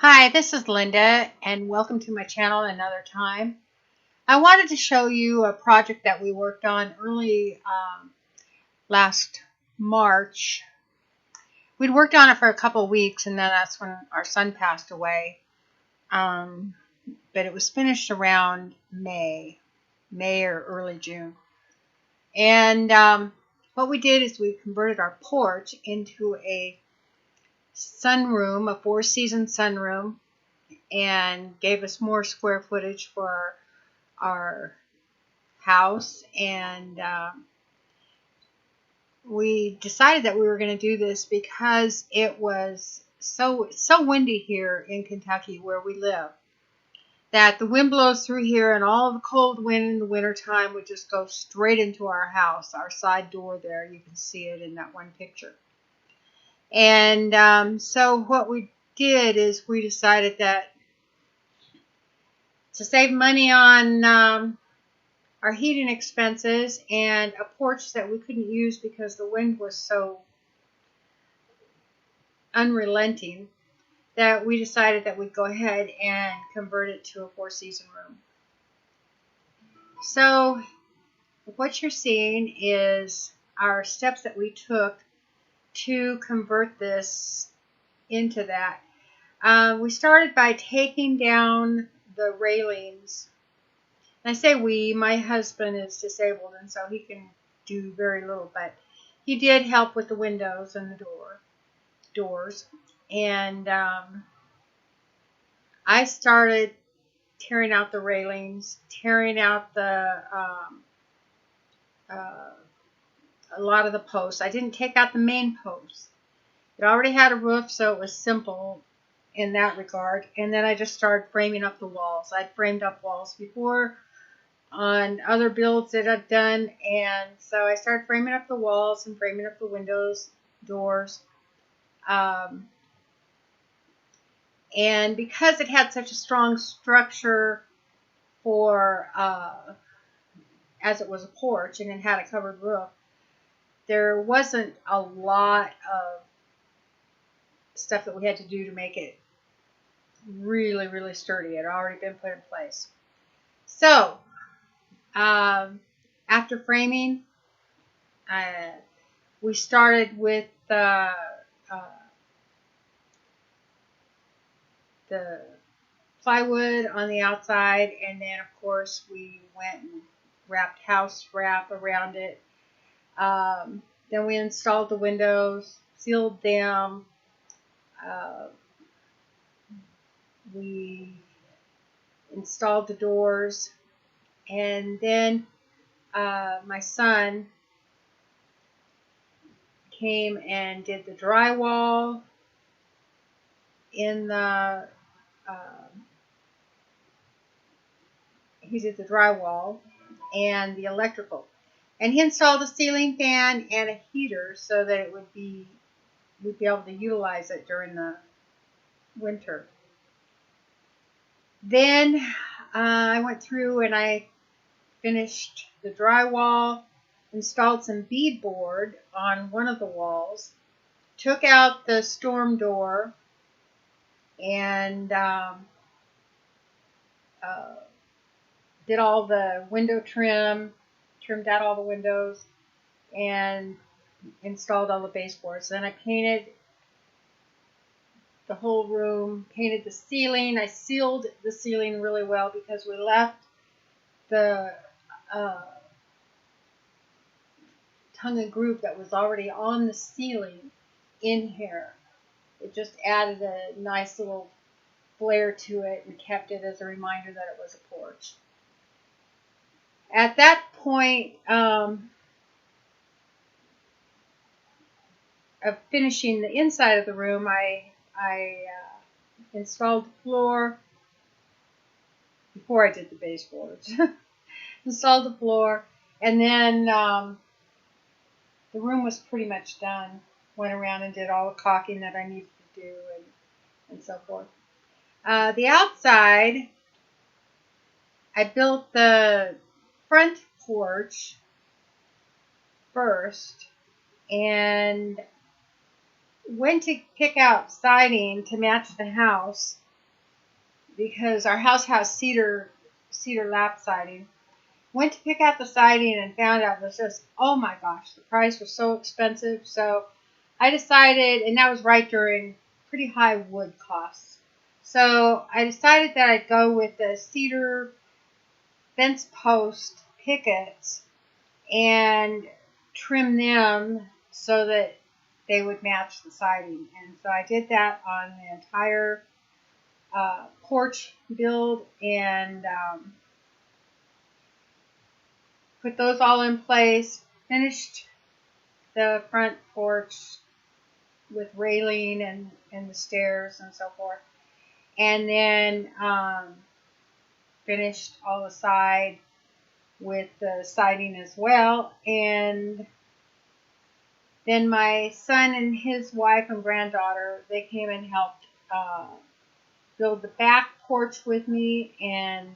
Hi, this is Linda, and welcome to my channel another time. I wanted to show you a project that we worked on early last March. We'd worked on it for a couple of weeks, and then that's when our son passed away. But it was finished around May or early June. And what we did is we converted our porch into a sunroom, a 4-season sunroom, and gave us more square footage for our house. And we decided that we were going to do this because it was so windy here in Kentucky where we live, that the wind blows through here, and all the cold wind in the wintertime would just go straight into our house, our side door there. You can see it in that one picture. And so what we did is we decided that to save money on our heating expenses and a porch that we couldn't use because the wind was so unrelenting, that we decided that we'd go ahead and convert it to a 4-season room. So what you're seeing is our steps that we took to convert this into that. We started by taking down the railings. And I say we, my husband is disabled, and so he can do very little, but he did help with the windows and the doors. And I started tearing out the railings, tearing out the a lot of the posts. I didn't take out the main posts. It already had a roof, so it was simple in that regard. And then I just started framing up the walls. I'd framed up walls before on other builds that I've done, and so I started framing up the walls and framing up the windows, doors. And because it had such a strong structure for as it was a porch and it had a covered roof, there wasn't a lot of stuff that we had to do to make it really, really sturdy. It had already been put in place. So after framing, we started with the plywood on the outside, and then of course we went and wrapped house wrap around it. Then we installed the windows, sealed them. We installed the doors, and then my son came and did the drywall in the he did the drywall and the electrical, and he installed a ceiling fan and a heater so that it would be we'd be able to utilize it during the winter. Then I went through and I finished the drywall, installed some beadboard on one of the walls, took out the storm door, and did all the window trimmed out all the windows, and installed all the baseboards. Then I painted the whole room, painted the ceiling. I sealed the ceiling really well because we left the tongue and groove that was already on the ceiling in here. It just added a nice little flair to it and kept it as a reminder that it was a porch. At that point of finishing the inside of the room, I installed the floor before I did the baseboards. Installed the floor, and then the room was pretty much done. Went around and did all the caulking that I needed to do, and so forth. The outside, I built the front porch first and went to pick out siding to match the house, because our house has cedar lap siding. Went to pick out the siding and found out it was just, oh my gosh, the price was so expensive. So I decided, and that was right during pretty high wood costs. So I decided that I'd go with the cedar fence post pickets and trim them so that they would match the siding. And so I did that on the entire porch build, and put those all in place. Finished the front porch with railing and the stairs and so forth. And then finished all the side with the siding as well. And then my son and his wife and granddaughter, they came and helped build the back porch with me, and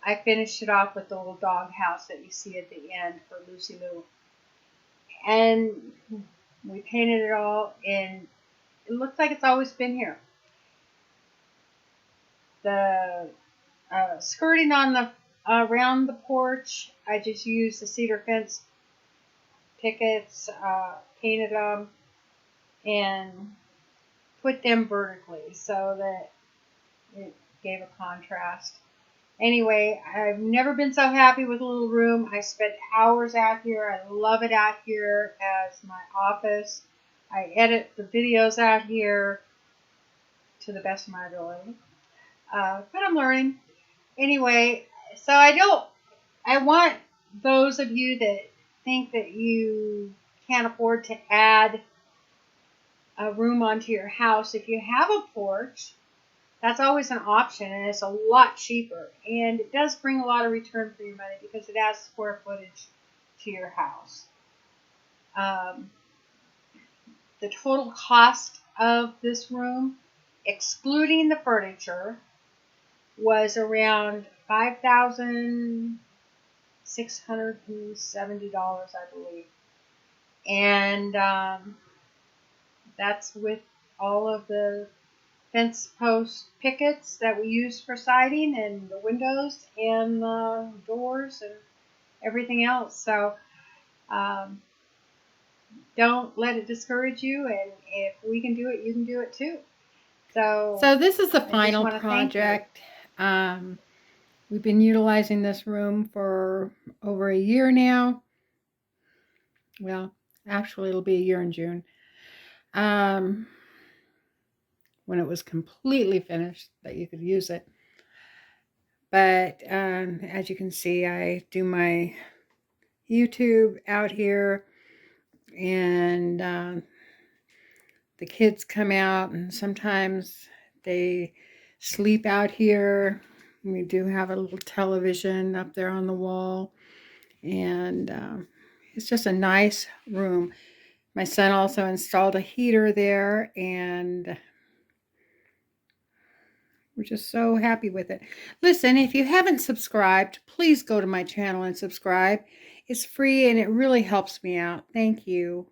I finished it off with the little dog house that you see at the end for Lucy Lou. And we painted it all, and it looks like it's always been here. The skirting on the around the porch, I just used the cedar fence pickets, painted them, and put them vertically so that it gave a contrast. Anyway, I've never been so happy with a little room. I spent hours out here. I love it out here as my office. I edit the videos out here to the best of my ability. But I'm learning. Anyway, so I want those of you that think that you can't afford to add a room onto your house, if you have a porch, that's always an option, and it's a lot cheaper. And it does bring a lot of return for your money because it adds square footage to your house. The total cost of this room, excluding the furniture, was around $5,670, I believe. And that's with all of the fence post pickets that we use for siding, and the windows and the doors and everything else. So don't let it discourage you, and if we can do it, you can do it too. So this is the final project. We've been utilizing this room for over a year now. Well, actually it'll be a year in June. When it was completely finished, that you could use it. But as you can see, I do my YouTube out here, and the kids come out, and sometimes they sleep out here. We do have a little television up there on the wall, and it's just a nice room. My son also installed a heater there, and we're just so happy with it. Listen, if you haven't subscribed, please go to my channel and subscribe. It's free, and it really helps me out. Thank you.